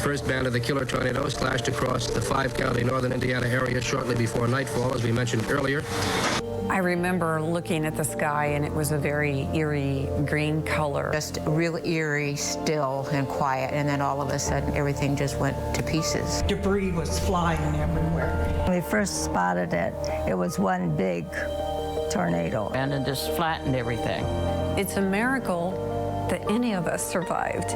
first band of the killer tornadoes clashed across the 5-county northern Indiana area shortly before nightfall, as we mentioned earlier. I remember looking at the sky, and it was a very eerie green color. Just real eerie, still, and quiet, and then all of a sudden, everything just went to pieces. Debris was flying everywhere. When we first spotted it, it was one big tornado. And it just flattened everything. It's a miracle that any of us survived.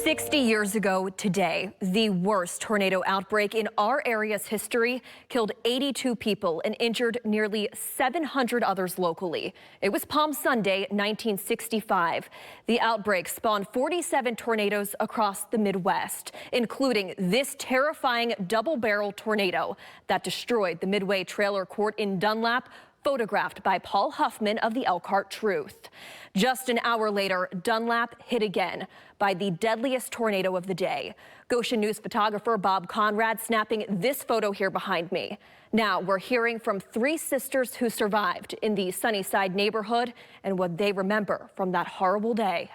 60 years ago today, the worst tornado outbreak in our area's history killed 82 people and injured nearly 700 others locally. It was Palm Sunday, 1965. The outbreak spawned 47 tornadoes across the Midwest, including this terrifying double-barrel tornado that destroyed the Midway Trailer Court in Dunlap, photographed by Paul Huffman of the Elkhart Truth. Just an hour later, Dunlap hit again by the deadliest tornado of the day. Goshen News photographer Bob Conrad snapping this photo here behind me. Now we're hearing from 3 sisters who survived in the Sunnyside neighborhood and what they remember from that horrible day.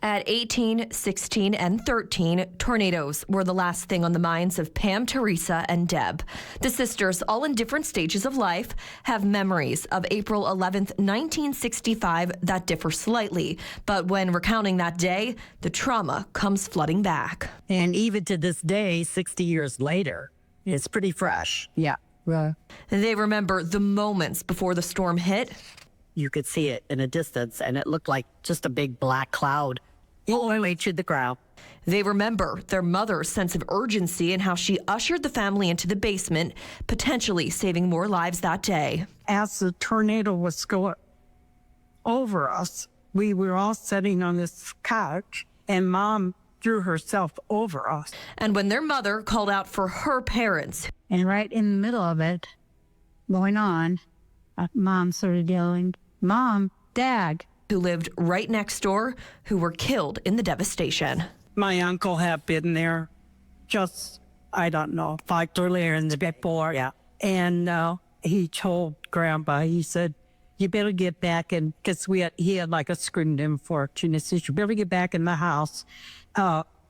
At 18, 16, and 13, tornadoes were the last thing on the minds of Pam, Teresa, and Deb. The sisters, all in different stages of life, have memories of April 11th, 1965 that differ slightly. But when recounting that day, the trauma comes flooding back. And even to this day, 60 years later, it's pretty fresh. Yeah. They remember the moments before the storm hit. You could see it in a distance, and it looked like just a big black cloud all the way to the ground. They remember their mother's sense of urgency and how she ushered the family into the basement, potentially saving more lives that day. As the tornado was going over us, we were all sitting on this couch, and Mom threw herself over us. And when their mother called out for her parents. And right in the middle of it, going on, Mom started yelling, "Mom, Dad," who lived right next door, who were killed in the devastation. My uncle had been there just, I don't know, 5 years before. Yeah. And he told Grandpa, he said, "You better get back in," because he had like a screened-in porch, and he said, "You better get back in the house.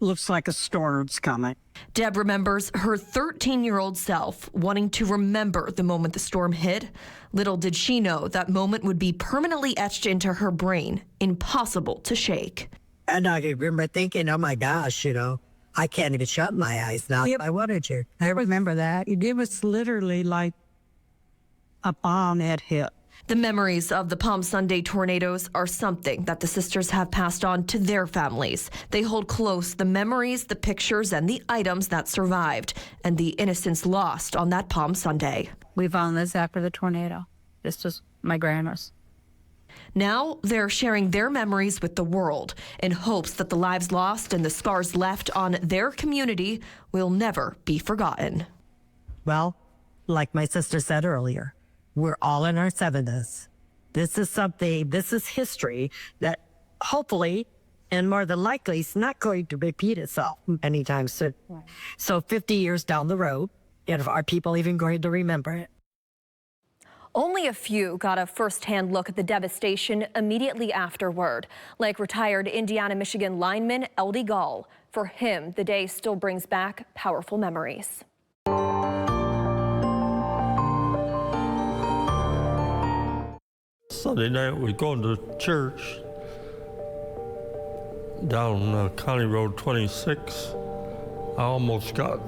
Looks like a storm's coming." Deb remembers her 13-year-old self wanting to remember the moment the storm hit. Little did she know that moment would be permanently etched into her brain, impossible to shake. And I remember thinking, oh my gosh, I can't even shut my eyes now. Yep. I wanted to. I remember that. It was literally like a bomb had hit. The memories of the Palm Sunday tornadoes are something that the sisters have passed on to their families. They hold close the memories, the pictures, and the items that survived, and the innocence lost on that Palm Sunday. We found this after the tornado. This was my grandma's. Now they're sharing their memories with the world in hopes that the lives lost and the scars left on their community will never be forgotten. Well, like my sister said earlier, we're all in our 70s. This is history that hopefully and more than likely is not going to repeat itself anytime soon. Right. So 50 years down the road, are people even going to remember it? Only a few got a first-hand look at the devastation immediately afterward, like retired Indiana-Michigan lineman Eldie Gall. For him, the day still brings back powerful memories. Sunday night, we going to church down County Road 26. I almost got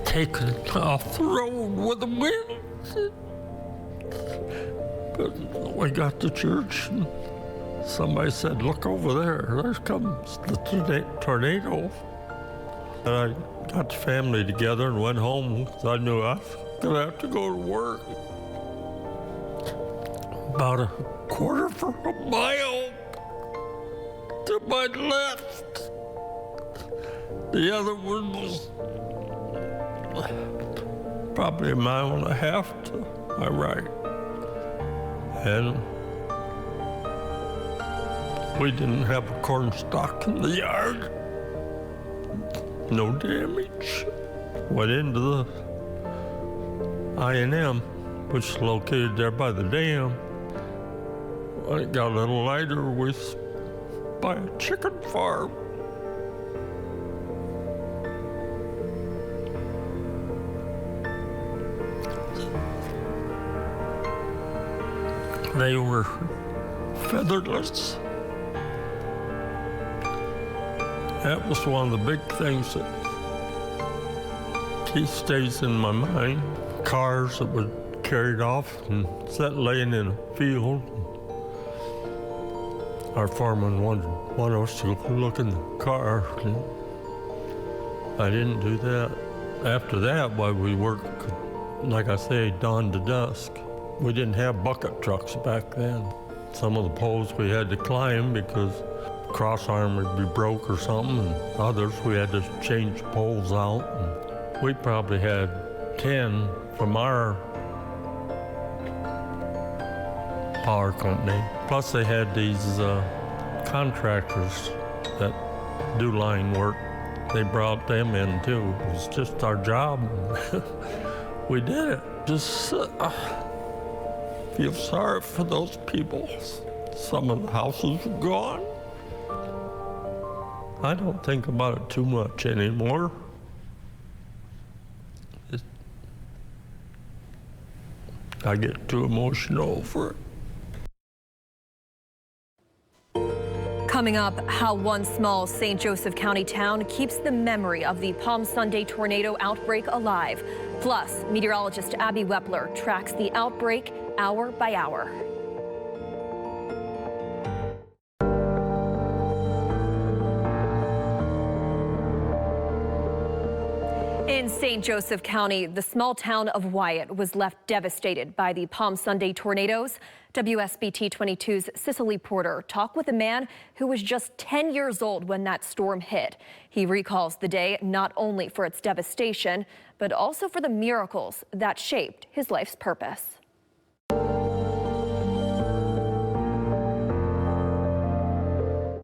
taken off the road with the wind. But we got to church, and somebody said, "Look over there, there comes the tornado." And I got the family together and went home because I knew I was going to have to go to work. About a quarter of a mile to my left. The other one was probably a mile and a half to my right. And we didn't have a corn stalk in the yard. no damage. Went into the I&M, which is located there by the dam. I got a little lighter with by a chicken farm. They were featherless. That was one of the big things that stays in my mind. Cars that were carried off and set laying in a field. Our foreman wanted us to look in the car. And I didn't do that. After that, while we worked, like I say, dawn to dusk. We didn't have bucket trucks back then. Some of the poles we had to climb because cross arm would be broke or something, and others we had to change poles out. And we probably had 10 from our power company. Plus they had these contractors that do line work. They brought them in too. It was just our job. We did it. Just feel sorry for those people. Some of the houses are gone. I don't think about it too much anymore. I get too emotional over it. Coming up, how one small St. Joseph County town keeps the memory of the Palm Sunday tornado outbreak alive. Plus, meteorologist Abby Wepler tracks the outbreak hour by hour. In St. Joseph County, the small town of Wyatt was left devastated by the Palm Sunday tornadoes. WSBT 22's Cicely Porter talked with a man who was just 10 years old when that storm hit. He recalls the day not only for its devastation, but also for the miracles that shaped his life's purpose.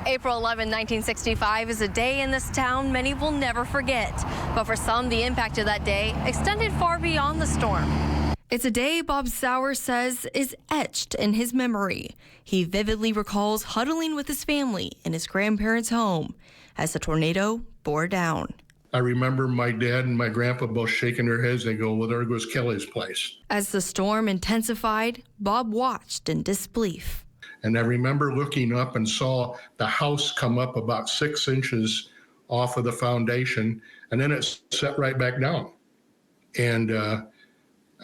April 11, 1965 is a day in this town many will never forget. But for some, the impact of that day extended far beyond the storm. It's a day Bob Sauer says is etched in his memory. He vividly recalls huddling with his family in his grandparents' home as the tornado bore down. I remember my dad and my grandpa both shaking their heads and go, well, there goes Kelly's place. As the storm intensified, Bob watched in disbelief. And I remember looking up and saw the house come up about 6 inches off of the foundation, and then it set right back down. And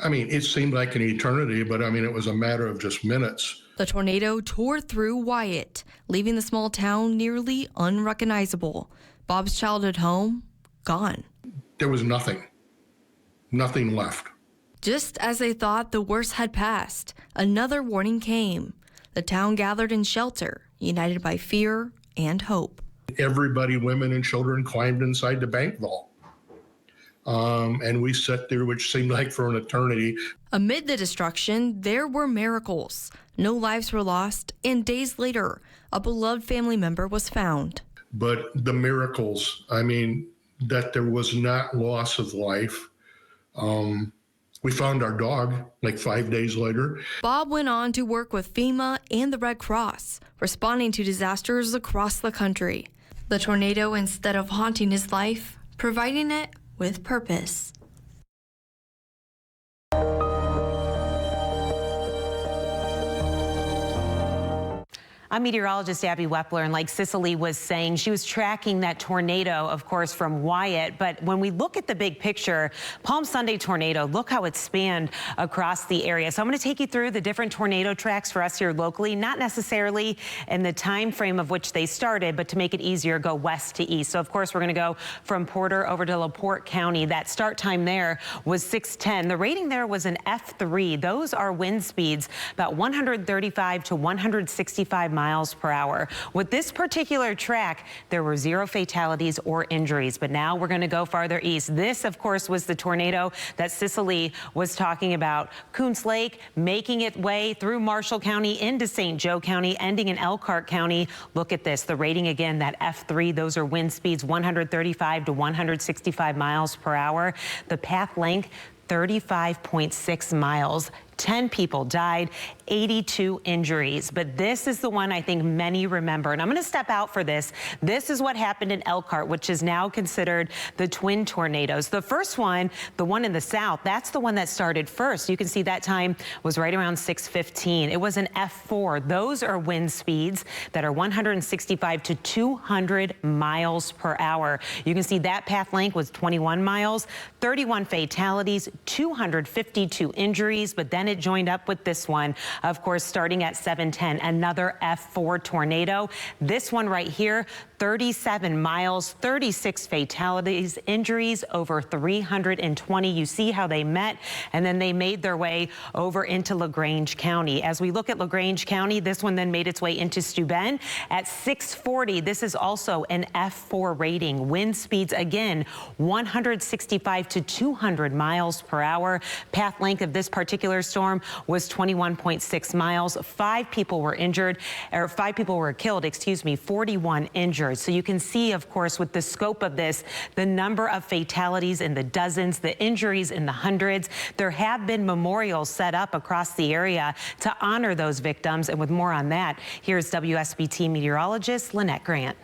I mean, it seemed like an eternity, but I mean, it was a matter of just minutes. The tornado tore through Wyatt, leaving the small town nearly unrecognizable. Bob's childhood home, gone. There was nothing left. Just as they thought the worst had passed, another warning came. The town gathered in shelter, united by fear and hope. Everybody, women and children, climbed inside the bank vault. And we sat there, which seemed like for an eternity. Amid the destruction, there were miracles. No lives were lost, and days later, a beloved family member was found. But the miracles, I mean, that there was not loss of life. We found our dog like 5 days later. Bob went on to work with FEMA and the Red Cross, responding to disasters across the country. The tornado, instead of haunting his life, providing it with purpose. I'm meteorologist Abby Wepler, and like Cicely was saying, she was tracking that tornado, of course, from Wyatt. But when we look at the big picture, Palm Sunday tornado, look how it spanned across the area. So I'm going to take you through the different tornado tracks for us here locally, not necessarily in the time frame of which they started, but to make it easier, go west to east. So, of course, we're going to go from Porter over to LaPorte County. That start time there was 6:10. The rating there was an F3. Those are wind speeds about 135 to 165 miles miles per hour. With this particular track, there were 0 fatalities or injuries, but now we're going to go farther east. This, of course, was the tornado that Cicely was talking about. Coons Lake making its way through Marshall County into St. Joe County, ending in Elkhart County. Look at this, the rating again, that F3, those are wind speeds 135 to 165 miles per hour. The path length, 35.6 miles. 10 people died, 82 injuries. But this is the one I think many remember. And I'm going to step out for this. This is what happened in Elkhart, which is now considered the twin tornadoes. The first one, the one in the south, that's the one that started first. You can see that time was right around 6:15. It was an F4. Those are wind speeds that are 165 to 200 miles per hour. You can see that path length was 21 miles, 31 fatalities, 252 injuries. But then it joined up with this one, of course, starting at 7:10, another F4 tornado. This one right here, 37 miles, 36 fatalities, injuries over 320. You see how they met, and then they made their way over into LaGrange County. As we look at LaGrange County, this one then made its way into Steuben at 6:40. This is also an F4 rating. Wind speeds, again, 165 to 200 miles per hour. Path length of this particular storm was 21.6 miles. 5 people were injured, or 5 people were killed, 41 injured. So you can see, of course, with the scope of this, the number of fatalities in the dozens, the injuries in the hundreds. There have been memorials set up across the area to honor those victims. And with more on that, here's WSBT meteorologist Lynette Grant.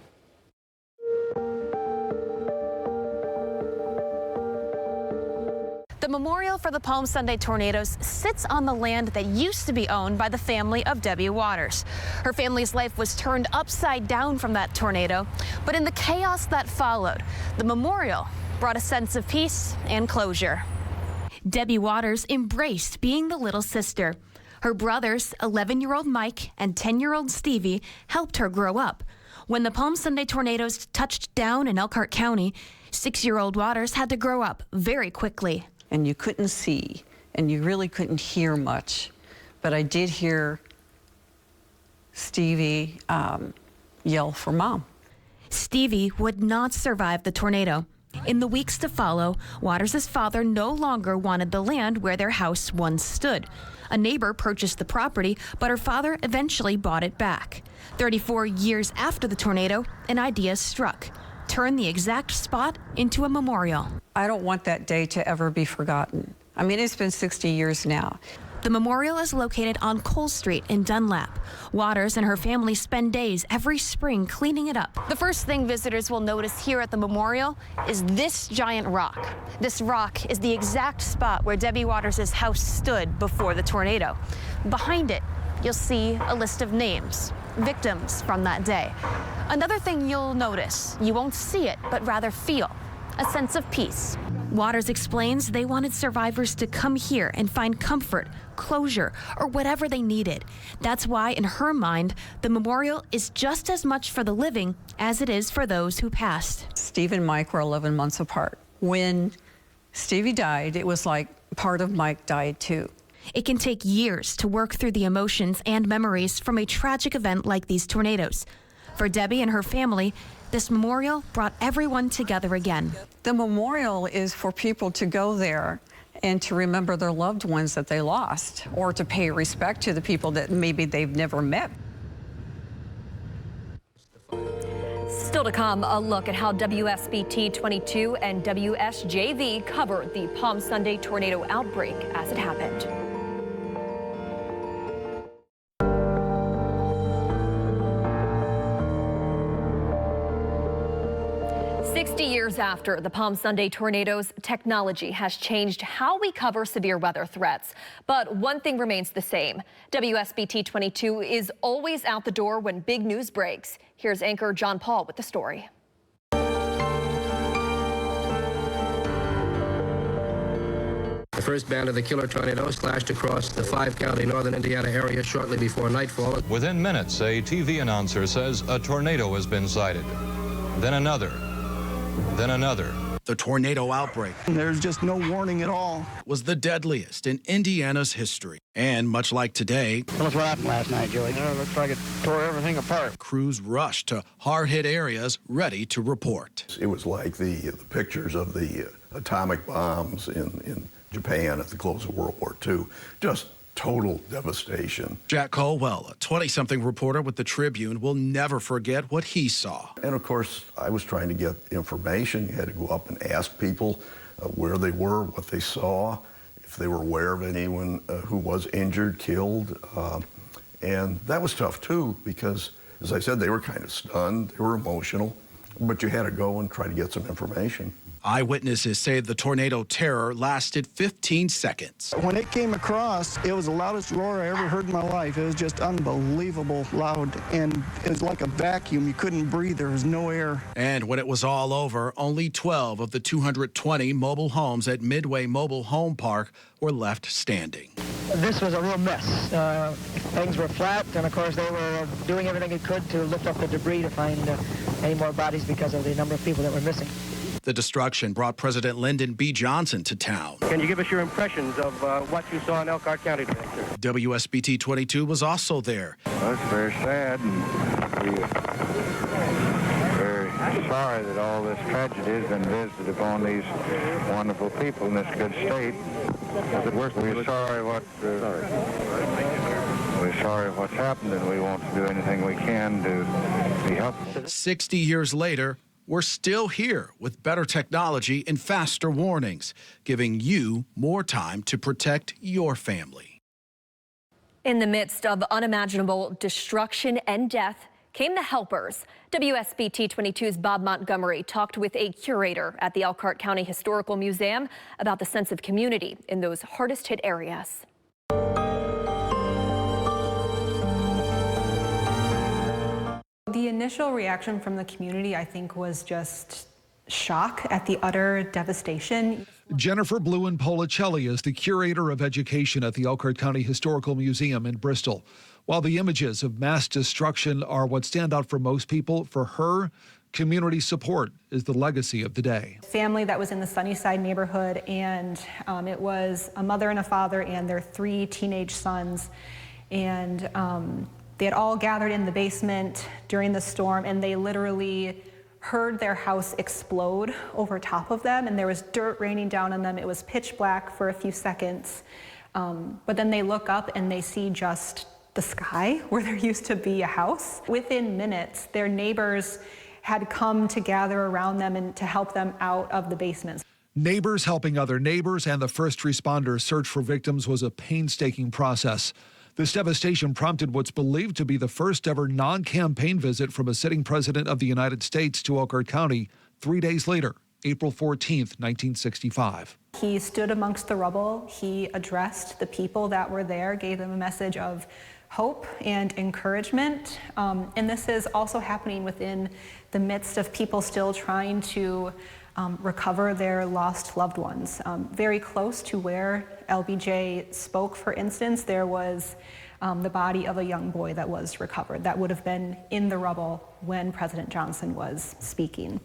The memorial for the Palm Sunday tornadoes sits on the land that used to be owned by the family of Debbie Waters. Her family's life was turned upside down from that tornado, but in the chaos that followed, the memorial brought a sense of peace and closure. Debbie Waters embraced being the little sister. Her brothers, 11-year-old Mike and 10-year-old Stevie, helped her grow up. When the Palm Sunday tornadoes touched down in Elkhart County, 6-year-old Waters had to grow up very quickly. And you couldn't see, and you really couldn't hear much. But I did hear Stevie yell for Mom. Stevie would not survive the tornado. In the weeks to follow, Waters' father no longer wanted the land where their house once stood. A neighbor purchased the property, but her father eventually bought it back. 34 years after the tornado, an idea struck. Turn the exact spot into a memorial. I don't want that day to ever be forgotten. I mean, it's been 60 years now. The memorial is located on Cole Street in Dunlap. Waters and her family spend days every spring cleaning it up. The first thing visitors will notice here at the memorial is this giant rock. This rock is the exact spot where Debbie Waters' house stood before the tornado. Behind it, you'll see a list of names, victims from that day. Another thing you'll notice, you won't see it, but rather feel a sense of peace. Waters explains they wanted survivors to come here and find comfort, closure, or whatever they needed. That's why, in her mind, the memorial is just as much for the living as it is for those who passed. Steve and Mike were 11 months apart. When Stevie died, it was like part of Mike died too. It can take years to work through the emotions and memories from a tragic event like these tornadoes. For Debbie and her family, this memorial brought everyone together again. The memorial is for people to go there and to remember their loved ones that they lost, or to pay respect to the people that maybe they've never met. Still to come, a look at how WSBT 22 and WSJV covered the Palm Sunday tornado outbreak as it happened. Years after the Palm Sunday tornadoes, technology has changed how we cover severe weather threats. But one thing remains the same. WSBT 22 is always out the door when big news breaks. Here's anchor John Paul with the story. The first band of the killer tornadoes slashed across the 5-county northern Indiana area shortly before nightfall. Within minutes, a TV announcer says a tornado has been sighted. Then another. Then another. The tornado outbreak, there's just no warning at all, was the deadliest in Indiana's history. And much like today, what happened last night, Joey? It looks like it tore everything apart. crews rushed to hard-hit areas ready to report. It was like the pictures of the atomic bombs in Japan at the close of World War II. Just total devastation. Jack Colwell, a 20-something reporter with the Tribune, will never forget what he saw. And of course, I was trying to get information. You had to go up and ask people where they were, what they saw, if they were aware of anyone who was injured, killed. And that was tough too, because as I said, they were kind of stunned, they were emotional, but you had to go and try to get some information. Eyewitnesses say the tornado terror lasted 15 seconds. When it came across, it was the loudest roar I ever heard in my life. It was just unbelievable loud, and it was like a vacuum. You couldn't breathe. There was no air. And when it was all over, only 12 of the 220 mobile homes at Midway Mobile Home Park were left standing. This was a real mess. Things were flat, and of course they were doing everything they could to lift up the debris to find any more bodies because of the number of people that were missing. The destruction brought President Lyndon B. Johnson to town. Can you give us your impressions of what you saw in Elkhart County today, sir? WSBT 22 was also there. Well, it's very sad, and we're very sorry that all this tragedy has been visited upon these wonderful people in this good state. We're sorry what's happened, and we want to do anything we can to be helpful. 60 years later, we're still here with better technology and faster warnings, giving you more time to protect your family. In the midst of unimaginable destruction and death came the helpers. WSBT 22's Bob Montgomery talked with a curator at the Elkhart County Historical Museum about the sense of community in those hardest hit areas. The initial reaction from the community, I think, was just shock at the utter devastation. Jennifer Bluen-Policelli is the curator of education at the Elkhart County Historical Museum in Bristol. While the images of mass destruction are what stand out for most people, for her, community support is the legacy of the day. Family that was in the Sunnyside neighborhood, and it was a mother and a father and their 3 teenage sons. And they had all gathered in the basement during the storm, and they literally heard their house explode over top of them, and there was dirt raining down on them. It was pitch black for a few seconds. But then they look up and they see just the sky where there used to be a house. Within minutes, their neighbors had come to gather around them and to help them out of the basements. Neighbors helping other neighbors and the first responders' search for victims was a painstaking process. This devastation prompted what's believed to be the first ever non-campaign visit from a sitting president of the United States to Elkhart County 3 days later, April 14th, 1965. He stood amongst the rubble. He addressed the people that were there, gave them a message of hope and encouragement. And this is also happening within the midst of people still trying to recover their lost loved ones. Very close to where LBJ spoke, for instance, there was the body of a young boy that was recovered that would have been in the rubble when President Johnson was speaking.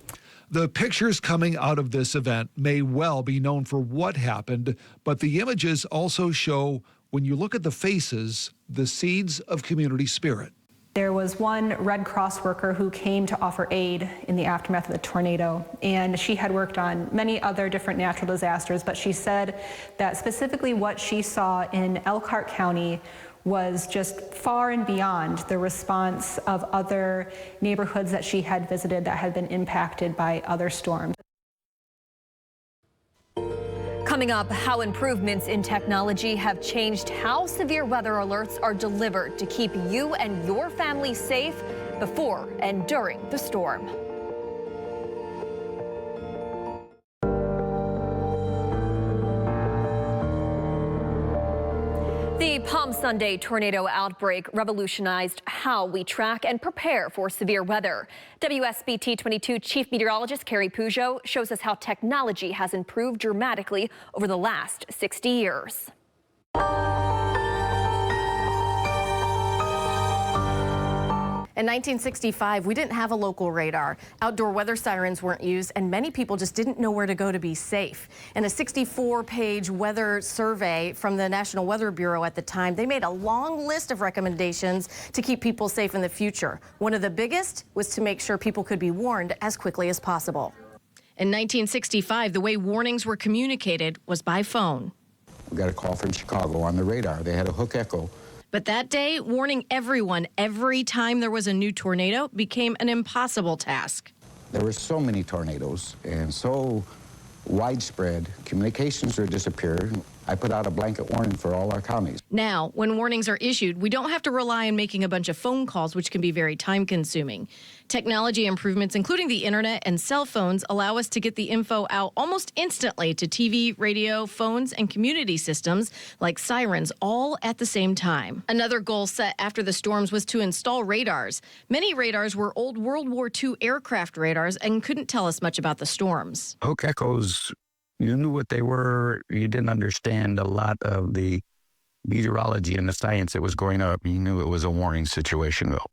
The pictures coming out of this event may well be known for what happened, but the images also show, when you look at the faces, the seeds of community spirit. There was one Red Cross worker who came to offer aid in the aftermath of the tornado, and she had worked on many other different natural disasters, but she said that specifically what she saw in Elkhart County was just far and beyond the response of other neighborhoods that she had visited that had been impacted by other storms. Coming up, how improvements in technology have changed how severe weather alerts are delivered to keep you and your family safe before and during the storm. The Palm Sunday tornado outbreak revolutionized how we track and prepare for severe weather. WSBT 22 Chief Meteorologist Carrie Peugeot shows us how technology has improved dramatically over the last 60 years. In 1965, we didn't have a local radar. Outdoor weather sirens weren't used, and many people just didn't know where to go to be safe. In a 64-page weather survey from the National Weather Bureau at the time, they made a long list of recommendations to keep people safe in the future. One of the biggest was to make sure people could be warned as quickly as possible. In 1965, the way warnings were communicated was by phone. We got a call from Chicago on the radar. They had a hook echo. But that day, warning everyone every time there was a new tornado became an impossible task. There were so many tornadoes and so widespread, communications were disappeared. I put out a blanket warning for all our counties. Now, when warnings are issued, we don't have to rely on making a bunch of phone calls, which can be very time-consuming. Technology improvements, including the internet and cell phones, allow us to get the info out almost instantly to TV, radio, phones, and community systems like sirens, all at the same time. Another goal set after the storms was to install radars. Many radars were old World War II aircraft radars and couldn't tell us much about the storms. Hook echoes, you knew what they were. You didn't understand a lot of the meteorology and the science that was going up. You knew it was a warning situation, though.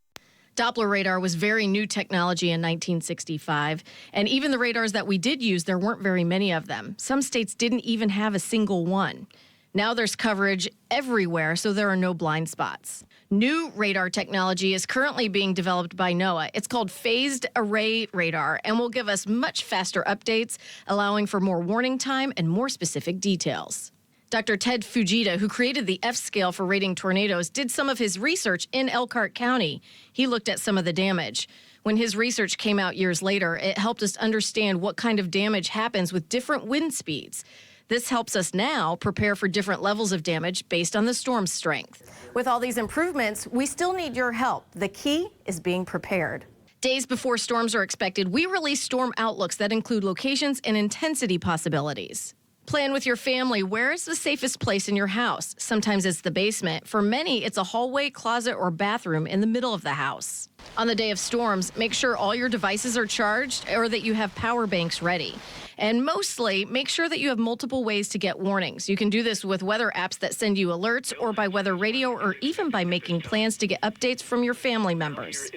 Doppler radar was very new technology in 1965, and even the radars that we did use, there weren't very many of them. Some states didn't even have a single one. Now there's coverage everywhere, so there are no blind spots. New radar technology is currently being developed by NOAA. It's called Phased Array Radar and will give us much faster updates, allowing for more warning time and more specific details. Dr. Ted Fujita, who created the F-scale for rating tornadoes, did some of his research in Elkhart County. He looked at some of the damage. When his research came out years later, it helped us understand what kind of damage happens with different wind speeds. This helps us now prepare for different levels of damage based on the storm's strength. With all these improvements, we still need your help. The key is being prepared. Days before storms are expected, we release storm outlooks that include locations and intensity possibilities. Plan with your family. Where is the safest place in your house? Sometimes it's the basement. For many, it's a hallway, closet, or bathroom in the middle of the house. On the day of storms, make sure all your devices are charged or that you have power banks ready. And mostly, make sure that you have multiple ways to get warnings. You can do this with weather apps that send you alerts, or by weather radio, or even by making plans to get updates from your family members.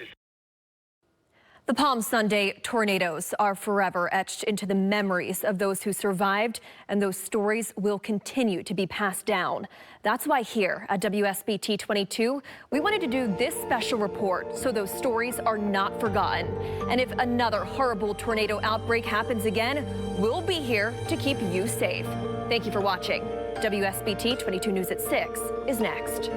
The Palm Sunday tornadoes are forever etched into the memories of those who survived, and those stories will continue to be passed down. That's why here at WSBT 22, we wanted to do this special report so those stories are not forgotten. And if another horrible tornado outbreak happens again, we'll be here to keep you safe. Thank you for watching. WSBT 22 News at 6 is next.